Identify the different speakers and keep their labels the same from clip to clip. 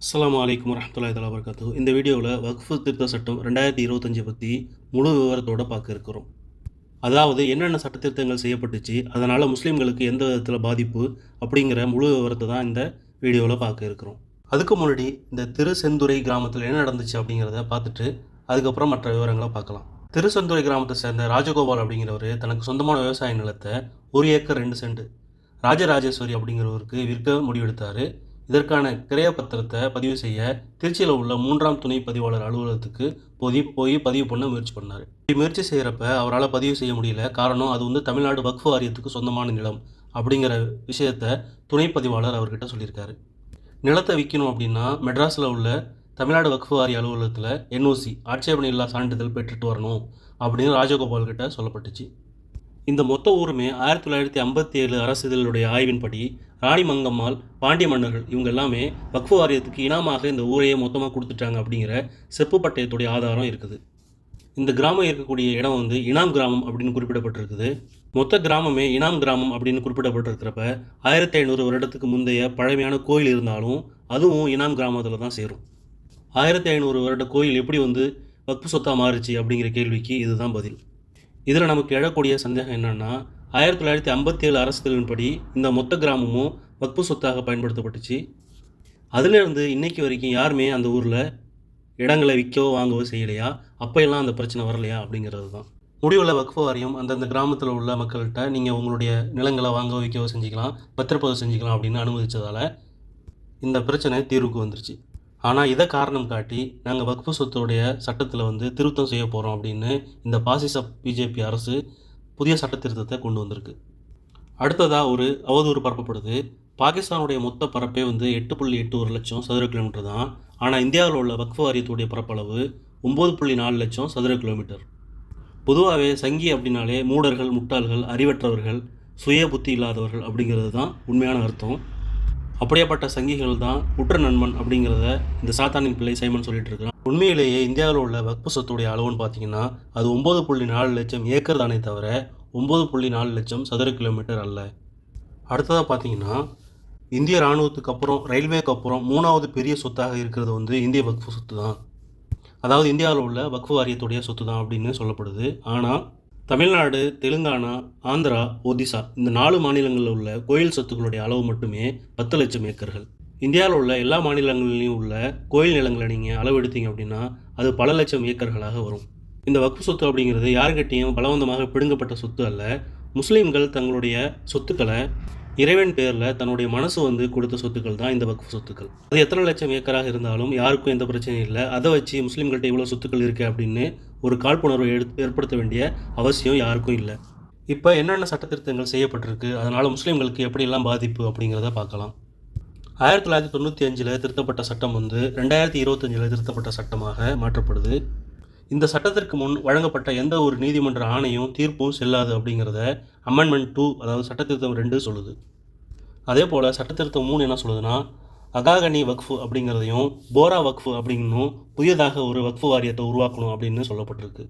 Speaker 1: அஸ்ஸலாமு அலைக்கும் வரஹ்மத்துல்லாஹி தஆலா வபரகாத்துஹு. இந்த வீடியோவில் வக்ஃப் திருத்த சட்டம் 2025 பற்றி முழு விவரத்தோட பார்க்க இருக்கிறோம். அதாவது என்னென்ன சட்டத்திருத்தங்கள் செய்யப்பட்டுச்சு, அதனால் முஸ்லீம்களுக்கு எந்த விதத்தில் பாதிப்பு அப்படிங்கிற முழு விவரத்தை தான் இந்த வீடியோவில் பார்க்க இருக்கிறோம். அதுக்கு முன்னாடி இந்த திருசெந்துறை கிராமத்தில் என்ன நடந்துச்சு அப்படிங்கிறத பார்த்துட்டு அதுக்கப்புறம் மற்ற விவரங்களை பார்க்கலாம். திருசெந்துறை கிராமத்தை சேர்ந்த ராஜகோபால் அப்படிங்கிறவர் தனக்கு சொந்தமான விவசாய நிலத்தை 1 ஏக்கர் 2 சென்ட் ராஜராஜேஸ்வரி அப்படிங்கிறவருக்கு விற்க முடிவெடுத்தார். இதற்கான கிரய பத்திரத்தை பதிவு செய்ய திருச்சியில் உள்ள 3ஆம் துணை பதிவாளர் அலுவலகத்துக்கு போய் பதிவு பண்ண முயற்சி பண்ணார். முயற்சி செய்கிறப்ப அவரால் பதிவு செய்ய முடியல. காரணம், அது தமிழ்நாடு வக்ஃப் வாரியத்துக்கு சொந்தமான நிலம் அப்படிங்கிற விஷயத்த துணை பதிவாளர் அவர்கிட்ட சொல்லியிருக்காரு. நிலத்தை விற்கணும் அப்படின்னா மெட்ராஸில் உள்ள தமிழ்நாடு வக்ஃப் வாரிய அலுவலகத்தில் NOC ஆட்சேபனை இல்லா சான்றிதழ் பெற்றுட்டு வரணும் அப்படின்னு ராஜகோபால் கிட்ட சொல்லப்பட்டுச்சு. இந்த மொத்த ஊருமே 1957 அரசிதழுடைய ஆய்வின்படி ராணி மங்கம்மாள், பாண்டிய மன்னர்கள் இவங்க எல்லாமே வக்ஃப் வாரியத்துக்கு இனாமாக இந்த ஊரையே மொத்தமாக கொடுத்துட்டாங்க அப்படிங்கிற செப்பு பட்டயத்துடைய ஆதாரம் இருக்குது. இந்த கிராமம் இருக்கக்கூடிய இடம் இனாம் கிராமம் அப்படின்னு குறிப்பிடப்பட்டிருக்குது. மொத்த கிராமமே இனாம் கிராமம் அப்படின்னு குறிப்பிடப்பட்டிருக்கிறப்ப 1500 வருடத்துக்கு முந்தைய பழமையான கோயில் இருந்தாலும் அதுவும் இனாம் கிராமத்தில் தான் சேரும். 1500 வருட கோயில் எப்படி வக்ஃப் சொத்தாக மாறுச்சு அப்படிங்கிற கேள்விக்கு இதுதான் பதில். இதில் நமக்கு எழக்கூடிய சந்தேகம் என்னென்னா, 1957 அரசிதழின்படி இந்த மொத்த கிராமமும் வக்ஃப் சொத்தாக பயன்படுத்தப்பட்டுச்சு. அதிலிருந்து இன்னைக்கு வரைக்கும் யாருமே அந்த ஊரில் இடங்களை விற்கவோ வாங்கவோ செய்யலையா, அப்போயெல்லாம் அந்த பிரச்சனை வரலையா அப்படிங்கிறது தான். முடிவில் வக்ஃப் வாரியம் அந்தந்த கிராமத்தில் உள்ள மக்கள்கிட்ட நீங்கள் உங்களுடைய நிலங்களை வாங்கவோ விற்கவோ செஞ்சுக்கலாம், பத்திரப்பதிவு செஞ்சுக்கலாம் அப்படின்னு அனுமதித்ததால் இந்த பிரச்சனை தீர்வுக்கு வந்துருச்சு. ஆனால் இதை காரணம் காட்டி நாங்கள் வக்ஃப் சொத்துடைய சட்டத்தில் திருத்தம் செய்ய போகிறோம் அப்படின்னு இந்த பாசிச பிஜேபி அரசு புதிய சட்ட திருத்தத்தை கொண்டு வந்திருக்கு. அடுத்ததாக ஒரு அவதூறு பரப்பப்படுது. பாகிஸ்தானுடைய மொத்த பரப்பே 8.81 லட்சம் சதுர கிலோமீட்டர் தான். ஆனால் இந்தியாவில் உள்ள வக்ஃப் வாரியத்துடைய பரப்பளவு 9.4 லட்சம் சதுர கிலோமீட்டர். பொதுவாகவே சங்கி அப்படின்னாலே மூடர்கள், முட்டாள்கள், அறிவற்றவர்கள், சுய புத்தி இல்லாதவர்கள் அப்படிங்கிறது தான் உண்மையான அர்த்தம். அப்படியேப்பட்ட சங்கிகள் தான் உற்ற நண்பன் அப்படிங்கிறத இந்த சாத்தானின் பிள்ளை சைமன் சொல்லிட்டு இருக்கிறான். உண்மையிலேயே இந்தியாவில் உள்ள வக்ஃப் சொத்துடைய அளவுன்னு பார்த்தீங்கன்னா அது 9.4 லட்சம் ஏக்கர் தானே தவிர 9.4 லட்சம் சதுர கிலோமீட்டர் அல்ல. அடுத்ததாக பார்த்தீங்கன்னா இந்திய இராணுவத்துக்கு அப்புறம் ரயில்வேக்கு அப்புறம் 3ஆவது பெரிய சொத்தாக இருக்கிறது இந்திய வக்ஃப் சொத்து தான். அதாவது இந்தியாவில் உள்ள வக்ஃப் வாரியத்துடைய சொத்து தான் அப்படின்னு சொல்லப்படுது. ஆனால் தமிழ்நாடு, தெலுங்கானா, ஆந்திரா, ஒடிசா இந்த 4 மாநிலங்களில் உள்ள கோயில் சொத்துக்களுடைய அளவு மட்டுமே 10 லட்சம் ஏக்கர்கள். இந்தியாவில் உள்ள எல்லா மாநிலங்களிலும் உள்ள கோயில் நிலங்களை நீங்கள் அளவு எடுத்தீங்க அப்படின்னா அது பல லட்சம் ஏக்கர்களாக வரும். இந்த வக்ஃப் சொத்து அப்படிங்கிறது யாருக்கிட்டையும் பலவந்தமாக பிடுங்கப்பட்ட சொத்து அல்ல. முஸ்லீம்கள் தங்களுடைய சொத்துக்களை இறைவன் பேரில் தன்னுடைய மனசு கொடுத்த சொத்துக்கள் தான் இந்த வக்ஃப் சொத்துக்கள். அது எத்தனை லட்சம் ஏக்கராக இருந்தாலும் யாருக்கும் எந்த பிரச்சனையும் இல்லை. அதை வச்சு முஸ்லீம்கள்ட்ட இவ்வளோ சொத்துக்கள் இருக்குது அப்படின்னு ஒரு காழ்ப்புணர்வை ஏற்படுத்த வேண்டிய அவசியம் யாருக்கும் இல்லை. இப்போ என்னென்ன சட்டத்திருத்தங்கள் செய்யப்பட்டிருக்கு, அதனால் முஸ்லீம்களுக்கு எப்படியெல்லாம் பாதிப்பு அப்படிங்கிறத பார்க்கலாம். 1995 திருத்தப்பட்ட சட்டம் 2025 திருத்தப்பட்ட சட்டமாக மாற்றப்படுது. இந்த சட்டத்திற்கு முன் வழங்கப்பட்ட எந்த ஒரு நீதிமன்ற ஆணையும் தீர்ப்பும் செல்லாது அப்படிங்கிறத அமெண்ட்மெண்ட் 2 அதாவது சட்டத்திருத்தம் 2 சொல்லுது. அதே போல் சட்டத்திருத்தம் 3 என்ன சொல்லுதுன்னா, அகாகனி வக்ஃபு அப்படிங்கிறதையும் போரா வக்ஃபு அப்படின்னும் புதியதாக ஒரு வக்ஃபு வாரியத்தை உருவாக்கணும் அப்படின்னு சொல்லப்பட்டிருக்கு.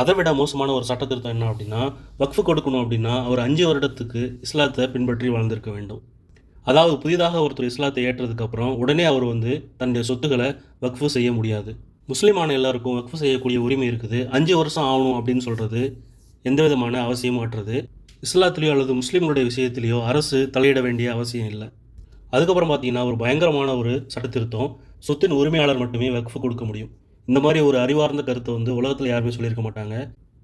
Speaker 1: அதை விட மோசமான ஒரு சட்டத்திருத்தம் என்ன அப்படின்னா, வக்ஃபு கொடுக்கணும் அப்படின்னா அவர் 5 வருடத்துக்கு இஸ்லாத்தை பின்பற்றி வாழ்ந்திருக்க வேண்டும். அதாவது புதிதாக ஒருத்தர் இஸ்லாத்தை ஏற்றதுக்கப்புறம் உடனே அவர் தன்னுடைய சொத்துக்களை வக்ஃபு செய்ய முடியாது. முஸ்லீமான எல்லாருக்கும் வக்ஃப் செய்யக்கூடிய உரிமை இருக்குது. 5 வருஷம் ஆகணும் அப்படின்னு சொல்கிறது எந்த விதமான அவசியமும் அற்றது. இஸ்லாத்திலேயோ அல்லது முஸ்லீம்களுடைய விஷயத்திலேயோ அரசு தலையிட வேண்டிய அவசியம் இல்லை. அதுக்கப்புறம் பார்த்தீங்கன்னா ஒரு பயங்கரமான ஒரு சட்டத்திருத்தம், சொத்தின் உரிமையாளர் மட்டுமே வக்ஃப் கொடுக்க முடியும். இந்த மாதிரி ஒரு அறிவார்ந்த கருத்தை உலகத்தில் யாருமே சொல்லியிருக்க மாட்டாங்க.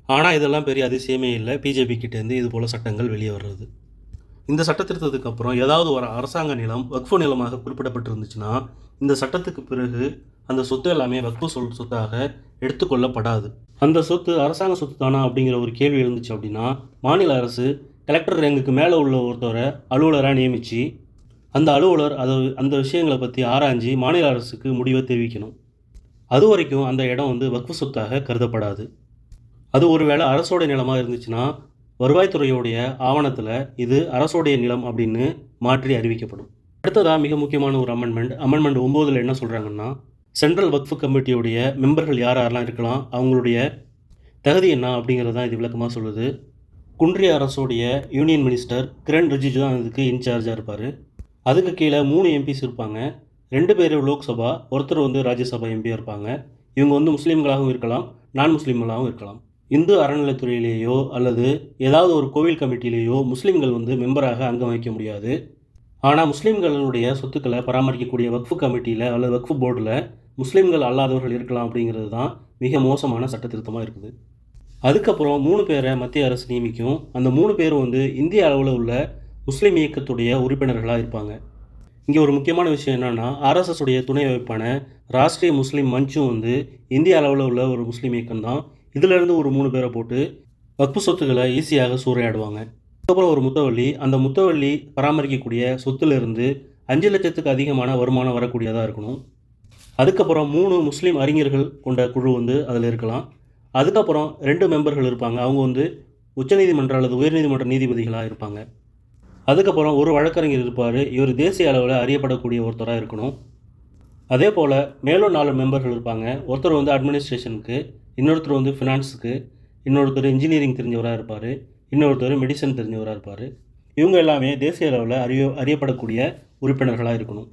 Speaker 1: ஆனால் இதெல்லாம் பெரிய அதிசயமே இல்லை. பிஜேபி கிட்டேருந்து இது போல் சட்டங்கள் வெளியே வர்றது. இந்த சட்டத்திருத்தத்துக்கு அப்புறம் ஏதாவது ஒரு அரசாங்க நிலம் வக்ஃப் நிலமாக குறிப்பிடப்பட்டிருந்துச்சுன்னா இந்த சட்டத்துக்கு பிறகு அந்த சொத்து எல்லாமே வக்ஃப் சொத்தாக எடுத்துக்கொள்ளப்படாது. அந்த சொத்து அரசாங்க சொத்து தானா அப்படிங்கிற ஒரு கேள்வி எழுந்துச்சு அப்படின்னா மாநில அரசு கலெக்டர் ரேங்குக்கு மேலே உள்ள ஒருத்தரை அலுவலராக நியமித்து அந்த அலுவலர் அந்த விஷயங்களை பற்றி ஆராய்ஞ்சு மாநில அரசுக்கு முடிவை தெரிவிக்கணும். அது வரைக்கும் அந்த இடம் வக்ஃப் சொத்தாக கருதப்படாது. அது ஒருவேளை அரசோடைய நிலமாக இருந்துச்சுன்னா வருவாய்த்துறையுடைய ஆவணத்தில் இது அரசோடைய நிலம் அப்படின்னு மாற்றி அறிவிக்கப்படும். அடுத்ததாக மிக முக்கியமான ஒரு அமெண்ட்மெண்ட் 9 என்ன சொல்கிறாங்கன்னா, சென்ட்ரல் வக்ஃப் கமிட்டியுடைய மெம்பர்கள் யாரெல்லாம் இருக்கலாம், அவங்களுடைய தகுதி என்ன அப்படிங்கிறது தான் இது விளக்கமாக சொல்லுது. குன்றிய அரசோடைய யூனியன் மினிஸ்டர் கிரண் ரிஜிஜு தான் இதுக்கு இன்சார்ஜாக இருப்பார். அதுக்கு கீழே 3 MPs இருப்பாங்க. 2 பேர் லோக்சபா, ஒருத்தர் வந்து ராஜ்யசபா எம்பியா இருப்பாங்க. இவங்க வந்து முஸ்லீம்களாகவும் இருக்கலாம், நான் முஸ்லீம்களாகவும் இருக்கலாம். இந்து அறநிலைத்துறையிலேயோ அல்லது ஏதாவது ஒரு கோவில் கமிட்டியிலேயோ முஸ்லீம்கள் வந்து மெம்பராக அங்கம் வகிக்க முடியாது. ஆனா, முஸ்லீம்களுடைய சொத்துக்களை பராமரிக்கக்கூடிய வக்ஃப் கமிட்டியில அல்லது வக்ஃப் போர்டுல முஸ்லீம்கள் அல்லாதவர்கள் இருக்கலாம் அப்படிங்கிறது தான் மிக மோசமான சட்ட திருத்தமா இருக்குது. அதுக்கப்புறம் 3 பேரை மத்திய அரசு நியமிக்கும். அந்த 3 பேரும் வந்து இந்திய அளவுல உள்ள முஸ்லீம் இயக்கத்துடைய உறுப்பினர்களா இருப்பாங்க. இங்கே ஒரு முக்கியமான விஷயம் என்னன்னா, ஆர்எஸ்எஸ் உடைய துணை அமைப்பான ராஷ்ட்ரிய முஸ்லீம் மஞ்சும் வந்து இந்திய அளவுல உள்ள ஒரு முஸ்லீம் இயக்கம் தான். இதிலிருந்து ஒரு 3 பேரை போட்டு வக்ஃப் சொத்துக்களை ஈஸியாக சூறையாடுவாங்க. அதுக்கப்புறம் ஒரு முத்தவள்ளி, அந்த முத்தவள்ளி பராமரிக்கக்கூடிய சொத்திலிருந்து 5 லட்சத்துக்கு அதிகமான வருமானம் வரக்கூடியதா இருக்கணும். அதுக்கப்புறம் 3 முஸ்லீம் அறிஞர்கள் கொண்ட குழு வந்து அதில் இருக்கலாம். அதுக்கப்புறம் 2 மெம்பர்கள் இருப்பாங்க. அவங்க வந்து உச்சநீதிமன்ற அல்லது உயர்நீதிமன்ற நீதிபதிகளா இருப்பாங்க. அதுக்கப்புறம் ஒரு வழக்கறிஞர் இருப்பார். இவர் தேசிய அளவில் அறியப்படக்கூடிய ஒருத்தராக இருக்கணும். அதே போல் மேலும் 4 மெம்பர்கள் இருப்பாங்க. ஒருத்தர் வந்து அட்மினிஸ்ட்ரேஷனுக்கு, இன்னொருத்தர் வந்து ஃபினான்ஸுக்கு, இன்னொருத்தர் இன்ஜினியரிங் தெரிஞ்சவராக இருப்பார், இன்னொருத்தர் மெடிசன் தெரிஞ்சவராக இருப்பார். இவங்க எல்லாமே தேசிய அளவில் அறியப்படக்கூடிய உறுப்பினர்களாக இருக்கணும்.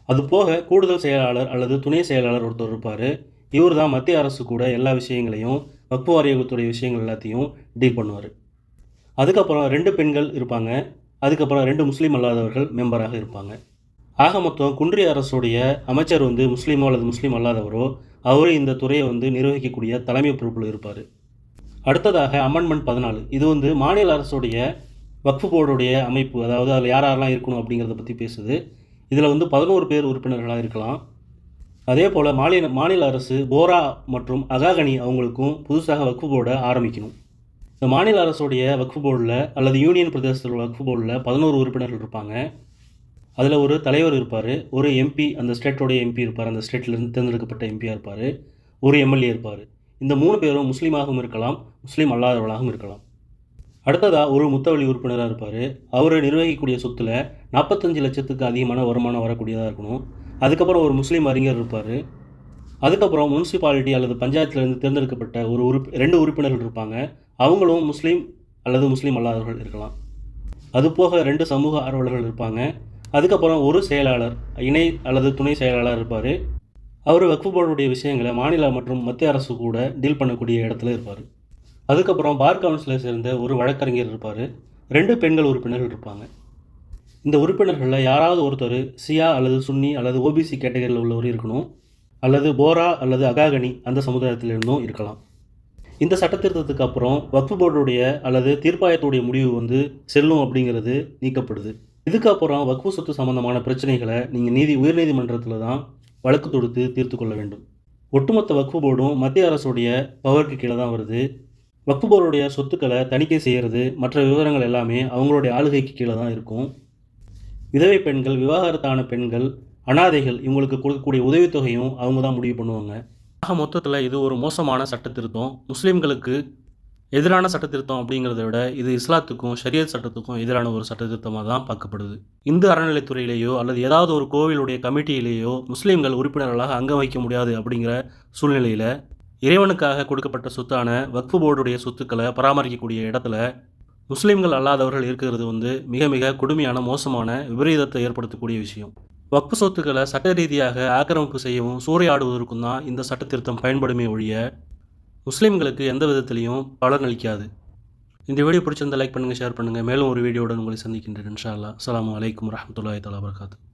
Speaker 1: அதுபோக கூடுதல் செயலாளர் அல்லது துணை செயலாளர் ஒருத்தர் இருப்பார். இவர் தான் மத்திய அரசு கூட எல்லா விஷயங்களையும், வக்ஃப் வாரியத்துடைய விஷயங்கள் எல்லாத்தையும் டீல் பண்ணுவார். அதுக்கப்புறம் 2 பெண்கள் இருப்பாங்க. அதுக்கப்புறம் 2 முஸ்லீம் அல்லாதவர்கள் மெம்பராக இருப்பாங்க. ஆக மொத்தம் குன்றிய அரசுடைய அமைச்சர் வந்து முஸ்லீமோ அல்லது முஸ்லீம் அல்லாதவரோ அவரே இந்த துறையை வந்து நிர்வகிக்கக்கூடிய தலைமை பொறுப்பில் இருப்பார். அடுத்ததாக அமெண்ட்மெண்ட் 14. இது வந்து மாநில அரசுடைய வக்ஃப் போர்டுடைய அமைப்பு, அதாவது அதில் யாரெல்லாம் இருக்கணும் அப்படிங்கிறத பற்றி பேசுது. இதில் வந்து 11 பேர் உறுப்பினர்களாக இருக்கலாம். அதே போல் மாநில அரசு போரா மற்றும் அகாகனி அவங்களுக்கும் புதுசாக வக்ஃப் போர்டை ஆரம்பிக்கணும். இந்த மாநில அரசுடைய வக்ஃப் போர்டில் அல்லது யூனியன் பிரதேசத்தில் உள்ள வக்ஃப் போர்டில் 11 உறுப்பினர்கள் இருப்பாங்க. அதில் ஒரு தலைவர் இருப்பார், ஒரு எம்பி, அந்த ஸ்டேட்டோடைய எம்பி இருப்பார், அந்த ஸ்டேட்டிலிருந்து தேர்ந்தெடுக்கப்பட்ட எம்பியாக இருப்பார், ஒரு எம்எல்ஏ இருப்பார். இந்த 3 பேரும் முஸ்லீமாகவும் இருக்கலாம், முஸ்லீம் அல்லாதவர்களாகவும் இருக்கலாம். அடுத்ததாக ஒரு முத்தவள்ளி உறுப்பினராக இருப்பார். அவர் நிர்வகிக்கக்கூடிய சொத்தில் 45 லட்சத்துக்கு அதிகமான வருமானம் வரக்கூடியதாக இருக்கணும். அதுக்கப்புறம் ஒரு முஸ்லீம் அறிஞர் இருப்பார். அதுக்கப்புறம் முனிசிபாலிட்டி அல்லது பஞ்சாயத்துலேருந்து தேர்ந்தெடுக்கப்பட்ட 2 உறுப்பினர்கள் இருப்பாங்க. அவங்களும் முஸ்லீம் அல்லது முஸ்லீம் அல்லாதவர்கள் இருக்கலாம். அதுபோக 2 சமூக ஆர்வலர்கள் இருப்பாங்க. அதுக்கப்புறம் ஒரு செயலாளர், இணை அல்லது துணை செயலாளர் இருப்பார். அவர் வக்ஃப் போர்டுடைய விஷயங்களை மாநில மற்றும் மத்திய அரசு கூட டீல் பண்ணக்கூடிய இடத்துல இருப்பார். அதுக்கப்புறம் பார் கவுன்சிலை சேர்ந்த ஒரு வழக்கறிஞர் இருப்பார். 2 பெண்கள் உறுப்பினர்கள் இருப்பாங்க. இந்த உறுப்பினர்களில் யாராவது ஒருத்தர் சியா அல்லது சுன்னி அல்லது ஓபிசி கேட்டகரியில் உள்ளவர் இருக்கணும், அல்லது போரா அல்லது அகாகனி அந்த சமுதாயத்திலிருந்தும் இருக்கலாம். இந்த சட்டத்திருத்தத்துக்கு அப்புறம் வக்ஃப் போர்டுடைய அல்லது தீர்ப்பாயத்துடைய முடிவு வந்து செல்லும் அப்படிங்கிறது நீக்கப்படுது. இதுக்கப்புறம் வக்ஃப் சொத்து சம்பந்தமான பிரச்சனைகளை நீங்கள் உயர்நீதிமன்றத்தில் தான் வழக்கு தொடுத்து தீர்த்து கொள்ள வேண்டும். ஒட்டுமொத்த வக்ஃப் போர்டும் மத்திய அரசுடைய பவருக்கு கீழே தான் வருது. வக்ஃப் போர்டுடைய சொத்துக்களை தணிக்கை செய்கிறது, மற்ற விவரங்கள் எல்லாமே அவங்களுடைய ஆளுகைக்கு கீழே தான் இருக்கும். விதவை பெண்கள், விவாகரத்தான பெண்கள், அனாதைகள் இவங்களுக்கு கொடுக்கக்கூடிய உதவித்தொகையும் அவங்க தான் முடிவு பண்ணுவாங்க. ஆக மொத்தத்தில் இது ஒரு மோசமான சட்டத்திருத்தம். முஸ்லீம்களுக்கு எதிரான சட்டத்திருத்தம் அப்படிங்கிறத விட இது இஸ்லாத்துக்கும் ஷரியத் சட்டத்துக்கும் எதிரான ஒரு சட்டத்திருத்தமாக தான் பார்க்கப்படுது. இந்து அறநிலைத்துறையிலேயோ அல்லது ஏதாவது ஒரு கோவிலுடைய கமிட்டியிலேயோ முஸ்லீம்கள் உறுப்பினர்களாக அங்கம் வகிக்க முடியாது அப்படிங்கிற சூழ்நிலையில் இறைவனுக்காக கொடுக்கப்பட்ட சொத்தான வக்ஃப் போர்டுடைய சொத்துக்களை பராமரிக்கக்கூடிய இடத்துல முஸ்லீம்கள் அல்லாதவர்கள் இருக்கிறது வந்து மிக மிக கொடுமையான, மோசமான, விபரீதத்தை ஏற்படுத்தக்கூடிய விஷயம். வக்ஃப் சொத்துக்களை சட்ட ரீதியாக ஆக்கிரமிப்பு செய்யவும் சூறையாடுவதற்கும் தான் இந்த சட்ட திருத்தம் பயன்படுமே ஒழிய முஸ்லீம்களுக்கு எந்த விதத்திலையும் பலன் அளிக்காது. இந்த வீடியோ பிடிச்சிருந்தால் லைக் பண்ணுங்கள், ஷேர் பண்ணுங்கள். மேலும் ஒரு வீடியோவுடன் உங்களை சந்திக்கின்றேன். இன்ஷா அல்லாஹ். அஸ்ஸலாமு அலைக்கும் வரஹ்மத்துல்லாஹி தஆலா வபரகாத்துஹு.